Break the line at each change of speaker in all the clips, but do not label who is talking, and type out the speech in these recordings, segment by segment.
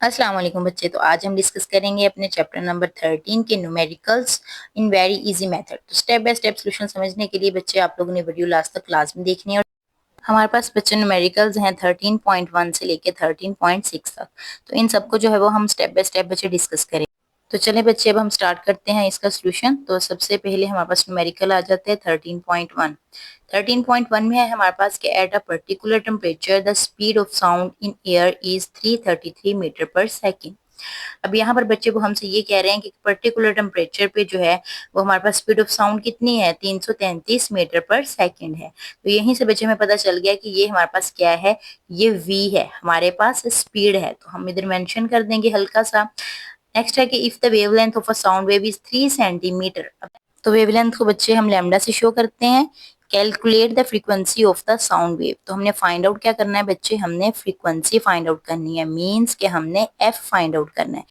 अस्सलाम वालेकुम बच्चे। तो आज हम डिस्कस करेंगे अपने चैप्टर नंबर 13 के numericals in very easy method. तो स्टेप बाय स्टेप सॉल्यूशन समझने के लिए बच्चे आप लोगों ने वीडियो लास्ट तक क्लास में देखनी है। और हमारे पास बच्चे न्यूमेरिकल्स हैं 13.1 से लेके 13.6 तक। तो इन सबको जो है वो हम स्टेप बाय स्टेप बच्चे डिस्कस करेंगे। तो चले बच्चे अब हम स्टार्ट करते हैं इसका सोल्यूशन। तो सबसे पहले हमारे पास न्यूमेरिकल आ जाते हैं 13.1। 13.1 में है हमारे पास कि at a particular temperature the speed of sound in air is 333 metre पर सेकेंड। अब यहाँ पर बच्चे वो हमसे ये कह रहे हैं कि पर्टिकुलर टेम्परेचर पे जो है वो हमारे पास स्पीड ऑफ साउंड कितनी है, 333 मीटर पर सेकेंड है। तो यहीं से बच्चे में पता चल गया कि ये हमारे पास क्या है, ये v है, हमारे पास स्पीड है। तो हम इधर मेंशन कर देंगे हल्का सा। नेक्स्ट है कि if the wavelength of a sound wave is 3 centimetre. तो वेवलेंथ को बच्चे हम लैम्डा से शो करते हैं। Calculate the frequency of the sound wave. तो हमने फाइंड आउट क्या करना है बच्चे, हमने फ्रीक्वेंसी फाइंड आउट करनी है, मींस कि हमने एफ फाइंड आउट करना है।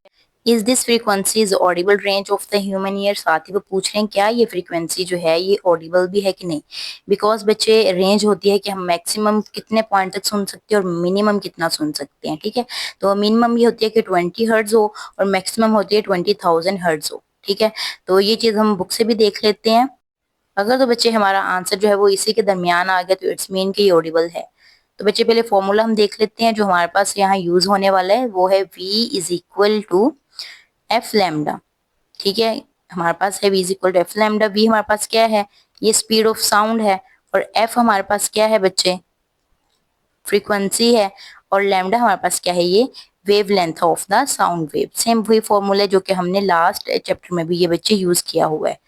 Is this frequency is Audible range of the human ear. साथ ही वो पूछ रहे हैं क्या ये फ्रीक्वेंसी जो है ये ऑडिबल भी है कि नहीं। बिकॉज बच्चे रेंज होती है कि हम मैक्सिमम कितने पॉइंट तक सुन सकते हैं और मिनिमम कितना सुन सकते हैं, ठीक है। तो मिनिमम ये होती है कि 20 हर्ट्ज हो और मैक्सिमम होती है 20,000 हर्ट्ज हो, ठीक है। तो ये चीज हम बुक से भी देख लेते हैं। अगर तो बच्चे हमारा आंसर जो है वो इसी के दरमियान आ गया तो इट्स मीन कि ये ऑडिबल है। तो बच्चे पहले फॉर्मूला हम देख लेते हैं जो हमारे पास यहाँ यूज होने वाला है, वो है v is equal to F lambda, ठीक है। हमारे पास है v is equal to F lambda. v हमारे पास क्या है, ये स्पीड ऑफ साउंड है, और f हमारे पास क्या है बच्चे, फ्रीक्वेंसी है, और लैम्डा हमारे पास क्या है, ये wave length of the sound wave. Same वही फॉर्मूला जो कि हमने लास्ट चैप्टर में भी ये बच्चे यूज किया हुआ है।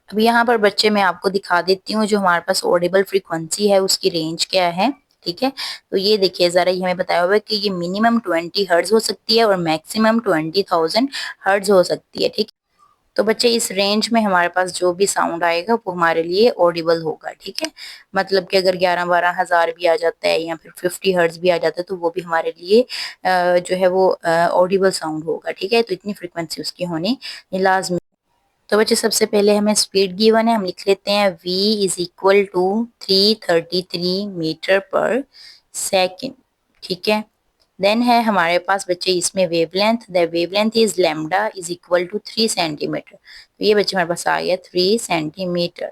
अब यहाँ पर बच्चे मैं आपको दिखा देती हूँ जो हमारे पास ऑडिबल फ्रीक्वेंसी है उसकी रेंज क्या है, ठीक है। तो ये देखिए जरा, ये हमें बताया हुआ है कि ये मिनिमम 20 हर्ट्ज हो सकती है और मैक्सिमम 20,000 हर्ट्ज हो सकती है, ठीक है। तो बच्चे इस रेंज में हमारे पास जो भी साउंड आएगा वो हमारे लिए ऑडिबल होगा, ठीक है। मतलब कि अगर 11-12 हजार भी आ जाता है या फिर 50 हर्ट्ज भी आ जाता है तो वो भी हमारे लिए जो है वो ऑडिबल साउंड होगा, ठीक है। तो इतनी फ्रीक्वेंसी उसकी होनी लाजमी। तो बच्चे सबसे पहले हमें स्पीड गिवन है, हम लिख लेते हैं v is equal to 333 metre पर सेकेंड, ठीक है। देन है हमारे पास बच्चे इसमें wavelength, the wavelength is lambda is equal to 3 centimetre. तो ये बच्चे हमारे पास आ गया 3 सेंटीमीटर।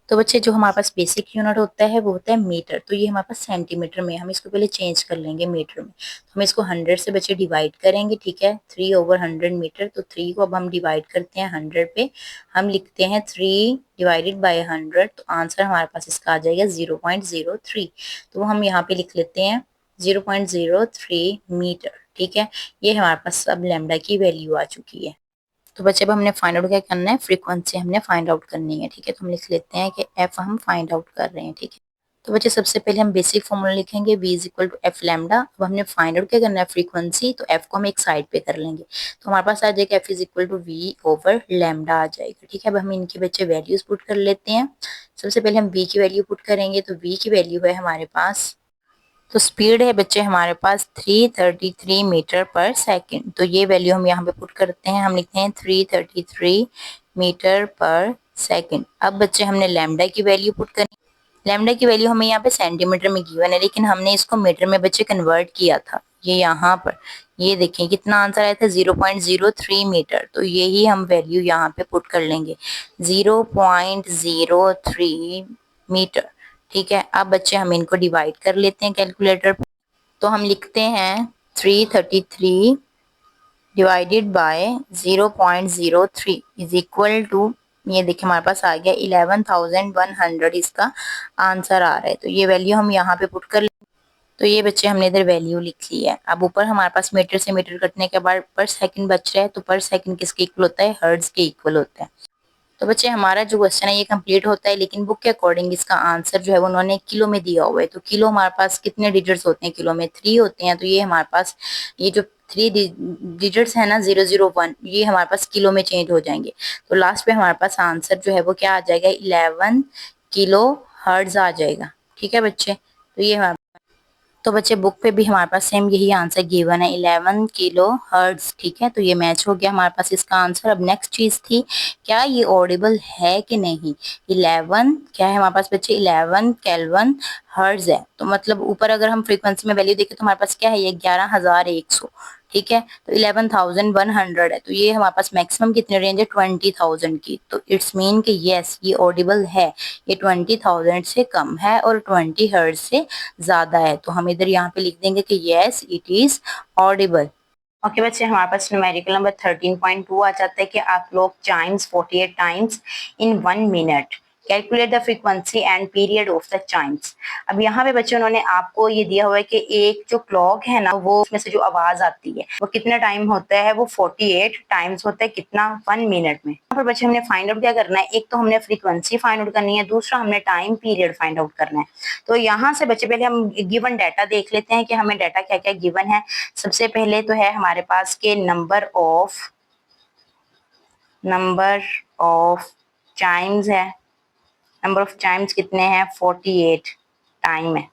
तो बच्चे जो हमारे पास बेसिक यूनिट होता है वो होता है मीटर। तो ये हमारे पास सेंटीमीटर में, हम इसको पहले चेंज कर लेंगे मीटर में। तो हम इसको 100 से बच्चे डिवाइड करेंगे, ठीक है। 3/100 मीटर। तो 3 को अब हम डिवाइड करते हैं 100 पे, हम लिखते हैं 3 डिवाइडेड बाय 100। तो आंसर हमारे पास इसका आ जाएगा 0.03। तो वो हम यहाँ पे लिख लेते हैं 0.03 मीटर, ठीक है। ये हमारे पास अब लैम्डा की वैल्यू आ चुकी है। तो बच्चे अब हमने फाइंड आउट क्या करना है, फ्रीक्वेंसी हमने फाइंड आउट करनी है, ठीक है। तो हम लिख लेते हैं कि एफ हम फाइंड आउट कर रहे हैं, ठीक है। तो बच्चे सबसे पहले हम बेसिक फॉर्मूला लिखेंगे v is equal to F lambda. अब हमने फाइंड आउट क्या करना है, फ्रीक्वेंसी। तो एफ को हम एक साइड पे कर लेंगे, तो हमारे पास आ जाएगा F is equal to V over lambda आ जाएगा, ठीक है। अब हम इनके बच्चे वैल्यूज पुट कर लेते हैं। सबसे पहले हम v की वैल्यू पुट करेंगे, तो v की वैल्यू है हमारे पास, तो स्पीड है बच्चे हमारे पास 333 मीटर पर सेकंड। तो ये वैल्यू हम यहाँ पे पुट करते हैं, हम लिखते हैं 333 मीटर पर सेकंड। अब बच्चे हमने लैम्डा की वैल्यू पुट करनी। लैम्डा की वैल्यू हमें यहाँ पे सेंटीमीटर में गिवन है, लेकिन हमने इसको मीटर में बच्चे कन्वर्ट किया था। ये यहाँ पर ये देखें कितना आंसर आया था, 0.03 मीटर। तो यही हम वैल्यू यहाँ पे पुट कर लेंगे, 0.03 मीटर, ठीक है। अब बच्चे हम इनको डिवाइड कर लेते हैं कैलकुलेटर पे। तो हम लिखते हैं 333 divided by 0.03 is equal to, ये देखिए हमारे पास आ गया 11,100 इसका आंसर आ रहा है। तो ये वैल्यू हम यहाँ पे पुट कर, तो ये बच्चे हमने इधर वैल्यू लिख ली है। अब ऊपर हमारे पास मीटर से मीटर कटने के बाद पर सेकंड बच रहा है, तो पर सेकंड किसके इक्वल होता है, हर्ट्ज के इक्वल होता है। तो बच्चे हमारा जो क्वेश्चन है ये कंप्लीट होता है, लेकिन बुक के अकॉर्डिंग इसका आंसर जो है वो उन्होंने किलो में दिया हुआ है। तो किलो हमारे पास कितने डिजिट्स होते हैं, किलो में 3 होते हैं। तो ये हमारे पास ये जो 3 डिजिट्स है ना, 001, ये हमारे पास किलो में चेंज हो जाएंगे। तो लास्ट पे हमारे पास आंसर जो है वो क्या आ जाएगा, 11 किलो हर्ट्ज आ जाएगा, ठीक है बच्चे। तो ये हमारे, तो बच्चे बुक पे भी हमारे पास सेम यही आंसर गिवन है, 11 किलो हर्ट्ज, ठीक है। तो ये मैच हो गया हमारे पास इसका आंसर। अब नेक्स्ट चीज थी क्या ये ऑडिबल है कि नहीं। 11 क्या है हमारे पास बच्चे, 11 केल्विन हर्ट्ज है। तो मतलब ऊपर अगर हम फ्रीक्वेंसी में वैल्यू देखें तो हमारे पास क्या है, ये 11,100, ठीक है। तो 11,100 है, तो ये हमारे पास मैक्सिमम कितनी रेंज है 20,000 की। तो इट्स मीन कि यस ये ऑडिबल है, ये 20,000 से कम है और 20 हर्ट्ज से ज्यादा है। तो हम इधर यहाँ पे लिख देंगे कि yes it is Audible. Okay बच्चे, हमारे पास न्यूमेरिकल नंबर 13.2 आ जाता है कि a clock chimes 48 times in 1 minute, calculate the frequency and period of the chimes. अब यहाँ पे बच्चे उन्होंने आपको ये दिया हुआ है कि एक जो क्लॉक है ना, वो उसमें से जो आवाज आती है वो कितना टाइम होता है, वो 48 टाइम्स होता है, कितना 1 मिनट में। यहाँ पर बच्चे हमने फाइंड आउट क्या करना है, एक तो हमने फ्रीक्वेंसी फाइंड आउट करनी है, दूसरा हमने टाइम पीरियड फाइंड आउट करना है। तो यहाँ से बच्चे पहले हम गिवन डाटा देख लेते हैं कि हमें डाटा क्या क्या गिवन है। सबसे पहले तो है हमारे पास के नंबर ऑफ चाइम्स है। नंबर ऑफ टाइम्स कितने हैं 48 टाइम है,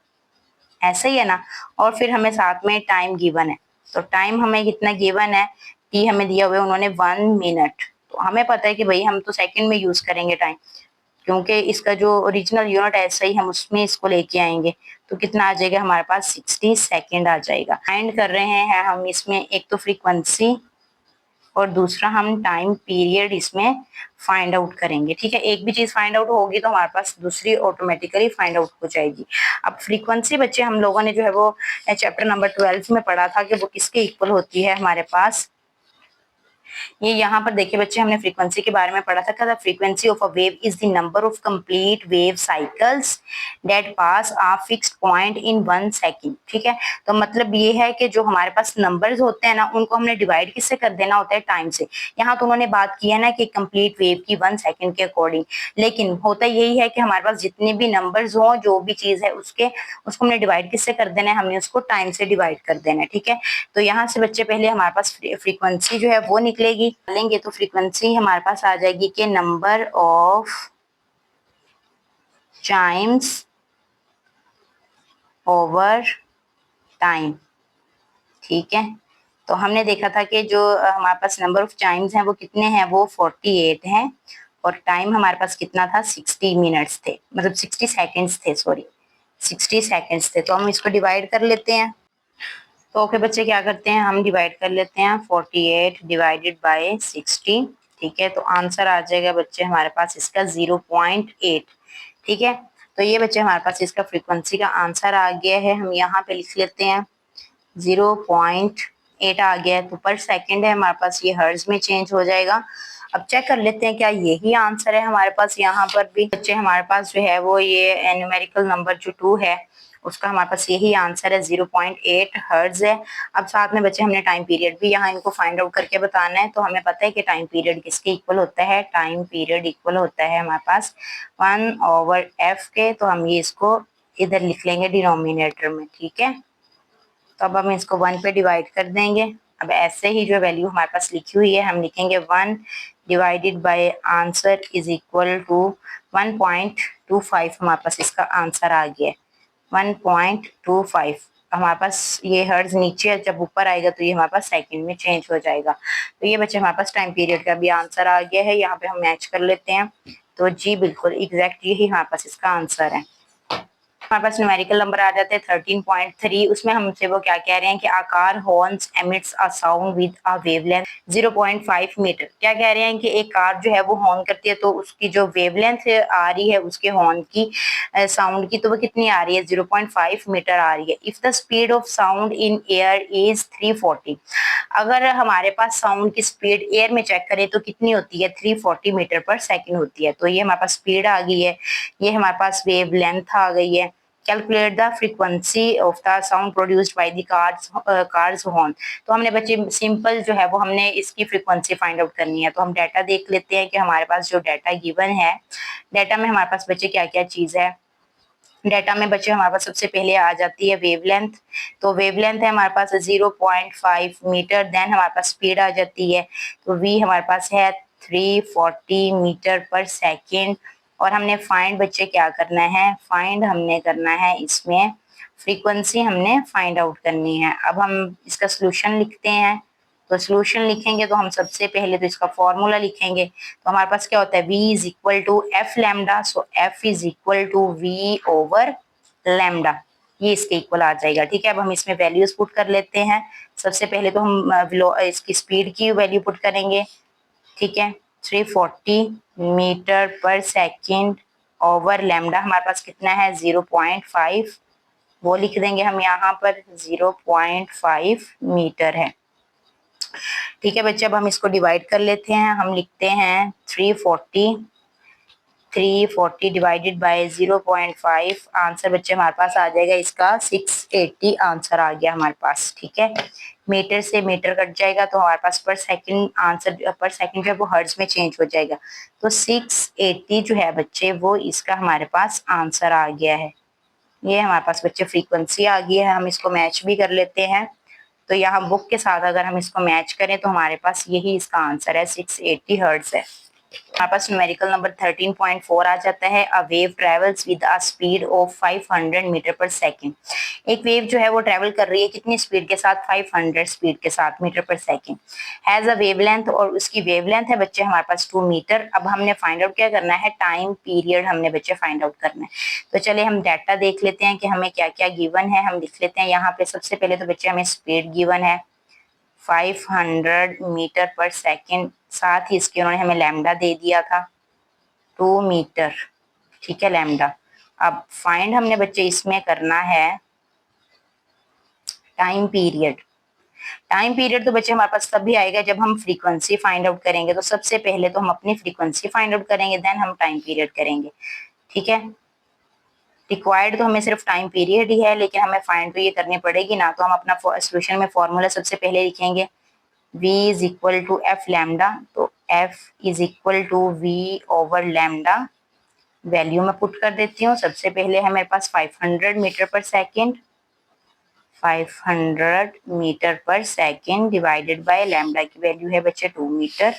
ऐसा ही है ना। और फिर हमें साथ में टाइम गिवन है, तो टाइम हमें कितना गिवन है, टी हमें दिया हुआ है उन्होंने 1 मिनट। तो हमें पता है कि भाई हम तो सेकंड में यूज करेंगे टाइम, क्योंकि इसका जो ओरिजिनल यूनिट है ऐसा ही हम उसमें इसको लेके आएंगे। तो कितना आ जाएगा हमारे पास 60 सेकेंड आ जाएगा। फाइंड कर रहे हैं हम इसमें एक तो फ्रीक्वेंसी और दूसरा हम टाइम पीरियड इसमें फाइंड आउट करेंगे। ठीक है, एक भी चीज फाइंड आउट होगी तो हमारे पास दूसरी ऑटोमेटिकली फाइंड आउट हो जाएगी। अब फ्रीक्वेंसी बच्चे हम लोगों ने जो है वो चैप्टर नंबर 12 में पढ़ा था कि वो किसके इक्वल होती है हमारे पास। ये यहाँ पर देखिए बच्चे, हमने फ्रीक्वेंसी के बारे में पढ़ा था। क्या frequency of a wave is the number of complete wave cycles that pass a fixed point in 1 second. ठीक है, तो मतलब ये है कि जो हमारे पास नंबर्स होते हैं ना, उनको हमने डिवाइड किससे कर देना होता है, टाइम से। यहाँ तो उन्होंने बात की है ना कि कंप्लीट वेव की 1 सेकंड के अकॉर्डिंग, लेकिन होता यही है कि हमारे पास जितने भी नंबर्स हों, जो भी चीज है उसको हमने डिवाइड किससे कर देना है, हमने उसको टाइम से डिवाइड कर देना है। ठीक है, तो यहाँ से बच्चे पहले हमारे पास फ्रीक्वेंसी जो है वो निकलेगी, लेंगे तो फ्रीक्वेंसी हमारे पास आ जाएगी कि number of Chimes over time. ठीक है, तो हमने देखा था कि जो हमारे पास नंबर ऑफ टाइम्स हैं वो कितने हैं, वो 48 हैं, और टाइम हमारे पास कितना था 60 मिनट्स थे, मतलब 60 सेकेंड्स थे, सॉरी 60 सेकेंड्स थे। तो हम इसको डिवाइड कर लेते हैं। तो ओके बच्चे, क्या करते हैं, हम डिवाइड कर लेते हैं 48 डिवाइडेड बाय 60। ठीक है, तो आंसर आ जाएगा बच्चे हमारे पास इसका 0.8। ठीक है, तो ये बच्चे हमारे पास इसका फ्रीक्वेंसी का आंसर आ गया है। हम यहाँ पे लिख लेते हैं 0.8 आ गया है। तो पर सेकंड है हमारे पास, ये हर्ट्ज में चेंज हो जाएगा। अब चेक कर लेते हैं क्या यही आंसर है हमारे पास। यहाँ पर भी बच्चे हमारे पास जो है वो ये न्यूमेरिकल नंबर जो 2 है उसका हमारे पास यही आंसर है, 0.8 हर्ट्ज है। अब साथ में बच्चे हमने टाइम पीरियड भी यहाँ इनको फाइंड आउट करके बताना है। तो हमें पता है कि टाइम पीरियड किसके इक्वल होता है, टाइम पीरियड इक्वल होता है हमारे पास 1/f के। तो हम ये इसको इधर लिख लेंगे डिनोमिनेटर में। ठीक है, तो अब हम इसको 1 पे डिवाइड कर देंगे। अब ऐसे ही जो वैल्यू हमारे पास लिखी हुई है हम लिखेंगे 1 divided by answer is equal to 1.25। हमारे पास इसका आंसर आ गया 1.25। हमारे पास ये हर्ट्ज नीचे जब ऊपर आएगा तो ये हमारे पास सेकंड में चेंज हो जाएगा। तो ये बच्चे हमारे पास टाइम पीरियड का भी आंसर आ गया है। यहाँ पे हम मैच कर लेते हैं। तो जी बिल्कुल एग्जैक्ट यही हमारे पास इसका आंसर है। हमारे पास न्यूमेरिकल नंबर आ जाते हैं 13.3। उसमें हमसे वो क्या कह रहे हैं कि a car horns emits a sound with a wavelength 0.5 metre. क्या कह रहे हैं कि एक कार जो है वो हॉर्न करती है, तो उसकी जो वेवलेंथ आ रही है उसके हॉर्न की साउंड की, तो वो कितनी आ रही है 0.5 मीटर आ रही है। If the speed of sound in air is 340, अगर हमारे पास साउंड की स्पीड एयर में चेक करें तो कितनी होती है 340 मीटर पर सेकेंड होती है। तो ये हमारे पास स्पीड आ गई है, ये हमारे पास वेव लेंथ आ गई है। Calculate the frequency of the sound produced by the cars horn. तो हमने बच्चे सिंपल जो है वो हमने इसकी फ्रीक्वेंसी फाइंड आउट करनी है। तो हम डाटा देख लेते हैं कि हमारे पास जो डाटा गिवन है, डाटा में हमारे पास बच्चे क्या क्या चीज है। डाटा में बच्चे हमारे पास सबसे पहले आ जाती है वेवलेंथ। तो वेवलेंथ है हमारे पास 0.5 मीटर। देन हमारे पास स्पीड आ जाती है, तो वी हमारे पास है 340 मीटर पर सेकेंड। और हमने फाइंड बच्चे क्या करना है, फाइंड हमने करना है इसमें फ्रीक्वेंसी हमने फाइंड आउट करनी है। अब हम इसका सोल्यूशन लिखते हैं। तो सोल्यूशन लिखेंगे तो हम सबसे पहले तो इसका फॉर्मूला लिखेंगे। तो हमारे पास क्या होता है, v is equal to F lambda. So f is equal to v over lambda. ये इसके इक्वल आ जाएगा। ठीक है, अब हम इसमें वैल्यूज पुट कर लेते हैं। सबसे पहले तो हम इसकी स्पीड की वैल्यू पुट करेंगे। ठीक है, 340 मीटर पर सेकेंड ओवर लैम्डा हमारे पास कितना है 0.5, वो लिख देंगे हम यहाँ पर 0.5 मीटर है। ठीक है बच्चे, अब हम इसको डिवाइड कर लेते हैं। हम लिखते हैं 340 डिवाइडेड बाय 0.5, आंसर बच्चे हमारे पास आ जाएगा इसका 680 आंसर आ गया हमारे पास। ठीक है, मीटर से मीटर कट जाएगा तो हमारे पास पर सेकंड आंसर, पर सेकंड जो है वो हर्ट्ज में चेंज हो जाएगा। तो 680 जो है बच्चे वो इसका हमारे पास आंसर आ गया है। ये हमारे पास बच्चे फ्रीक्वेंसी आ गई है। हम इसको मैच भी कर लेते हैं। तो यहाँ बुक के साथ अगर हम इसको मैच करें तो हमारे पास यही इसका आंसर है, 680 हर्ट्ज है। हमारे पास न्यूमेरिकल नंबर 13.4 आ जाता है। A wave travels with a speed of 500 metre पर सेकेंड। एक वेव जो है वो ट्रेवल कर रही है कितनी स्पीड के साथ, 500 स्पीड के साथ, मीटर पर सेकेंड। हैज अ वेवलेंथ, और उसकी वेवलेंथ है बच्चे हमारे पास 2 मीटर। अब हमने फाइंड आउट क्या करना है, टाइम पीरियड हमने बच्चे फाइंड आउट करना है। तो चलिए हम डाटा देख लेते हैं कि हमें क्या क्या गिवन है। हम लिख लेते हैं यहाँ पे। सबसे पहले तो बच्चे हमें स्पीड गिवन है 500 मीटर पर सेकेंड, साथ ही इसके उन्होंने हमें लैम्डा दे दिया था 2 मीटर। ठीक है, लैम्डा। अब फाइंड हमने बच्चे इसमें करना है टाइम पीरियड। टाइम पीरियड तो बच्चे हमारे पास तभी आएगा जब हम फ्रीक्वेंसी फाइंड आउट करेंगे। तो सबसे पहले तो हम अपनी फ्रीक्वेंसी फाइंड आउट करेंगे, देन हम टाइम पीरियड करेंगे। ठीक है, रिक्वायर्ड तो हमें सिर्फ टाइम पीरियड ही है, लेकिन हमें फाइंड तो ये करनी पड़ेगी ना। तो हम अपना सोल्यूशन में फॉर्मूला सबसे पहले लिखेंगे, v is equal to F lambda. तो f is equal to v over lambda. Value में पुट कर देती हूँ। सबसे पहले है मेरे पास 500 मीटर पर सेकेंड, 500 मीटर पर सेकेंड डिवाइडेड बाय लैम्डा की वैल्यू है बच्चे 2 मीटर।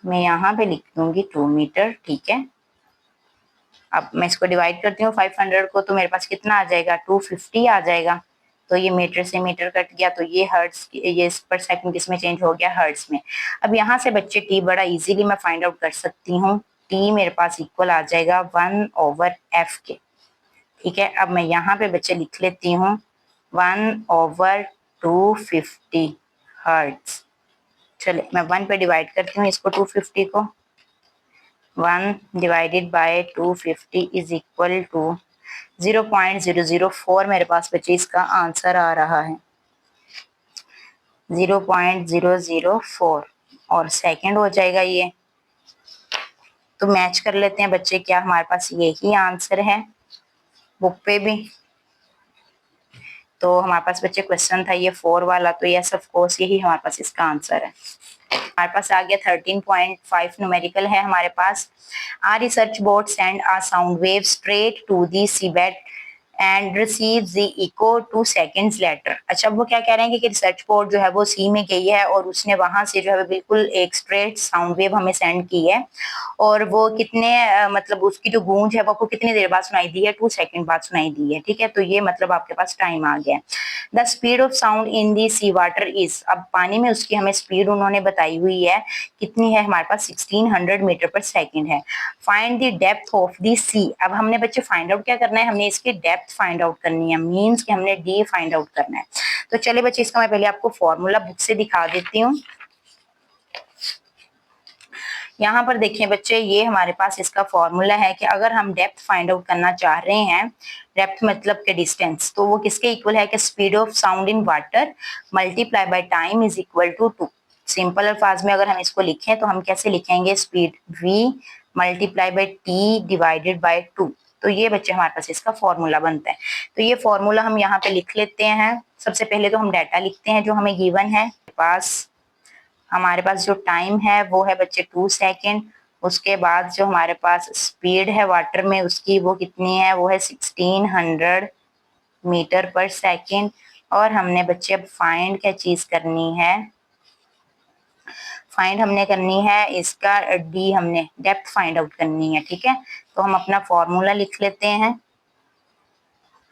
मैं यहाँ पे लिख दूंगी 2 मीटर। ठीक है, अब मैं इसको डिवाइड करती हूँ 500 को, तो मेरे पास कितना आ जाएगा, 250 आ जाएगा। तो ये मीटर से मीटर कट गया, तो ये हर्ट्ज, ये पर सेकंड किसमें चेंज हो गया, हर्ट्ज में। अब यहाँ से बच्चे टी बड़ा इजीली मैं फाइंड आउट कर सकती हूँ। टी मेरे पास इक्वल आ जाएगा 1/f के। ठीक है, अब मैं यहाँ पे बच्चे लिख लेती हूँ 1/250 हर्ट्ज। चले मैं 1 पे डिवाइड करती हूँ इसको, 250 को। 1 divided by 250 is equal to 0.004 मेरे पास बच्चे इसका आंसर आ रहा है, 0.004 और सेकंड हो जाएगा ये। तो मैच कर लेते हैं बच्चे, क्या हमारे पास यही आंसर है बुक पे भी। तो हमारे पास बच्चे क्वेश्चन था ये 4 वाला, तो यस ऑफ कोर्स यही हमारे पास इसका आंसर है। हमारे पास आ गया 13.5 न्यूमेरिकल है हमारे पास। A research boat send a sound wave straight to the seabed and receive the echo 2 seconds later. अच्छा, वो क्या कह रहे हैं कि रिसर्च बोट जो है वो सी में गई है और उसने वहां से जो है बिल्कुल एक स्ट्रेट साउंड वेव हमें सेंड की है, और वो कितने मतलब उसकी जो गूंज है वो आपको कितनी देर बाद सुनाई दी है, 2 सेकंड बाद सुनाई दी है। ठीक है, तो ये मतलब आपके पास टाइम आ गया। The speed of sound in the sea water is, अब पानी में उसकी हमें स्पीड उन्होंने बताई हुई है कितनी है, हमारे पास 1600 मीटर पर सेकेंड है। Find the depth of the sea. अब हमने बच्चे फाइंड आउट क्या करना है, हमने इसकी डेप्थ फाइंड आउट करनी है, मीन्स कि हमने डी फाइंड आउट करना है। तो चले बच्चे, इसका मैं पहले आपको फॉर्मूला बुक से दिखा देती हूँ। यहाँ पर देखें बच्चे, ये हमारे पास इसका फॉर्मूला है कि अगर हम डेप्थ फाइंड आउट करना चाह रहे हैं, डेप्थ मतलब के डिस्टेंस, तो वो किसके इक्वल है कि speed of sound in water multiply by time is equal to 2। Simple अल्फाज में अगर हम इसको लिखें तो हम कैसे लिखेंगे, speed v multiply by t divided by 2। तो ये बच्चे हमारे पास इसका फॉर्मूला बनता है। तो ये फॉर्मूला हम यहाँ पे लिख लेते हैं। सबसे पहले तो हम डाटा लिखते हैं जो हमें गिवन है। हमारे पास जो टाइम है वो है बच्चे 2 सेकेंड। उसके बाद जो हमारे पास स्पीड है वाटर में उसकी वो कितनी है, वो है 1600 मीटर पर सेकेंड। और हमने बच्चे अब फाइंड क्या चीज करनी है, फाइंड हमने करनी है इसका डी, हमने डेप्थ फाइंड आउट करनी है। ठीक है, तो हम अपना फॉर्मूला लिख लेते हैं।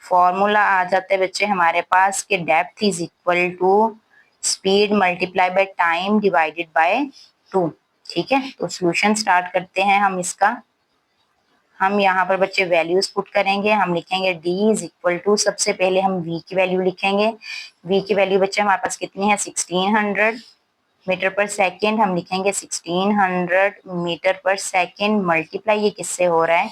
फॉर्मूला आ जाता है बच्चे हमारे पास कि depth is equal to speed multiply by time divided by 2। ठीक है, तो सॉल्यूशन स्टार्ट करते हैं हम इसका। हम यहाँ पर बच्चे वैल्यूज पुट करेंगे। हम लिखेंगे d इज इक्वल टू, सबसे पहले हम v की वैल्यू लिखेंगे। v की वैल्यू बच्चे हमारे पास कितनी है 1600 मीटर पर सेकेंड। हम लिखेंगे 1600 मीटर पर सेकेंड मल्टीप्लाई, ये किससे हो रहा है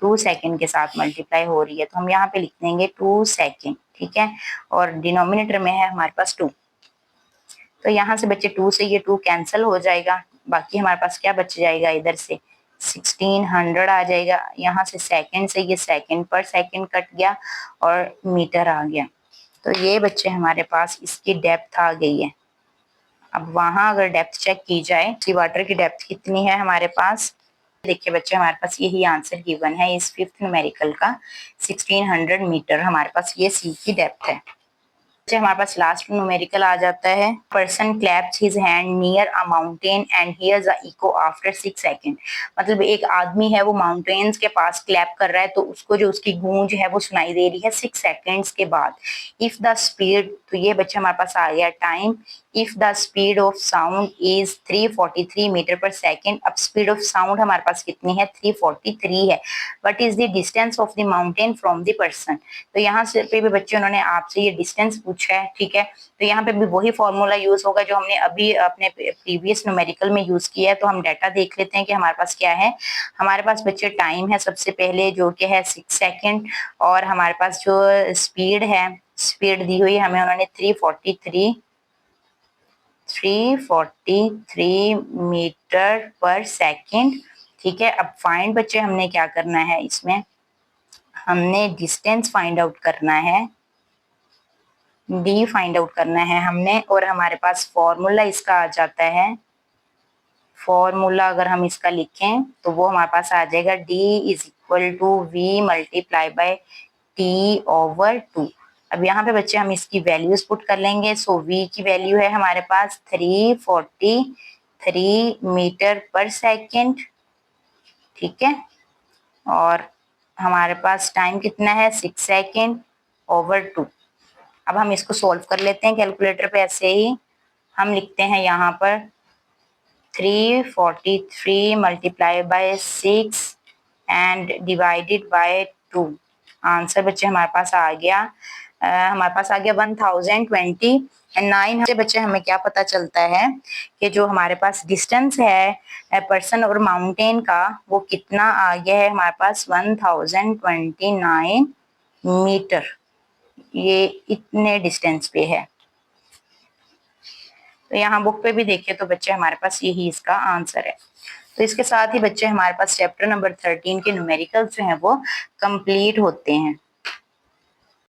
2 सेकेंड के साथ मल्टीप्लाई हो रही है, तो हम यहाँ पे लिख देंगे 2 सेकेंड, ठीक है। और डिनोमिनेटर में है हमारे पास 2, तो यहाँ से बच्चे 2 से ये 2 कैंसिल हो जाएगा, बाकी हमारे पास क्या बच जाएगा, इधर से 1600 आ जाएगा। यहाँ से सेकंड से ये सेकंड पर सेकंड कट गया और मीटर आ गया। तो ये बच्चे हमारे पास इसकी डेप्थ आ गई है। अब वहां अगर डेप्थ चेक की जाए, सी वाटर की डेप्थ कितनी है हमारे पास, देखिए बच्चे हमारे पास यही आंसर गिवन है इस 5th न्यूमेरिकल का, 1600 मीटर हमारे पास ये सी की डेप्थ है। हमारे पास लास्ट न्यूमेरिकल आ जाता है, person claps his hand near a mountain and hears a echo after 6 second. मतलब एक आदमी है वो माउंटेन्स के पास क्लैप कर रहा है, तो उसको जो उसकी गूंज है वो सुनाई दे रही है 6 सेकंड्स के बाद। इफ द स्पीड, तो ये बच्चे हमारे पास आ गया time, if the speed of sound is 343 metre पर सेकेंड। अब स्पीड ऑफ साउंड हमारे पास कितनी है 343 है। What is the distance of the mountain from the person. तो यहाँ से पे भी बच्चे उन्होंने आपसे ये डिस्टेंस पूछा है, ठीक है। तो यहाँ पे भी वही फॉर्मूला यूज होगा जो हमने अभी अपने प्रीवियस न्यूमेरिकल में यूज किया है। तो हम डाटा देख लेते हैं कि हमारे पास क्या है। हमारे पास बच्चे टाइम है सबसे पहले जो कि है 6 सेकेंड, और हमारे पास जो स्पीड है, स्पीड दी हुई है हमें उन्होंने 343 मीटर पर सेकेंड, ठीक है। अब फाइंड बच्चे हमने क्या करना है, इसमें हमने डिस्टेंस फाइंड आउट करना है, डी फाइंड आउट करना है हमने। और हमारे पास फॉर्मूला इसका आ जाता है, फॉर्मूला अगर हम इसका लिखें तो वो हमारे पास आ जाएगा d is equal to V multiply by T over 2। अब यहाँ पे बच्चे हम इसकी वैल्यूज पुट कर लेंगे। सो v की वैल्यू है हमारे पास 343 मीटर पर सेकेंड, ठीक है। और हमारे पास टाइम कितना है 6 सेकेंड ओवर 2। अब हम इसको सॉल्व कर लेते हैं कैलकुलेटर पे। ऐसे ही हम लिखते हैं यहाँ पर 343 multiply by 6 and divided by 2। Answer बच्चे हमारे पास आ गया 1029। से बच्चे हमें क्या पता चलता है कि जो हमारे पास डिस्टेंस है पर्सन और माउंटेन का वो कितना आ गया है हमारे पास 1029 मीटर, ये इतने डिस्टेंस पे है। तो यहाँ बुक पे भी देखिए तो बच्चे हमारे पास यही इसका आंसर है। तो इसके साथ ही बच्चे हमारे पास चैप्टर नंबर 13 के न्यूमेरिकल्स जो हैं वो कंप्लीट होते हैं।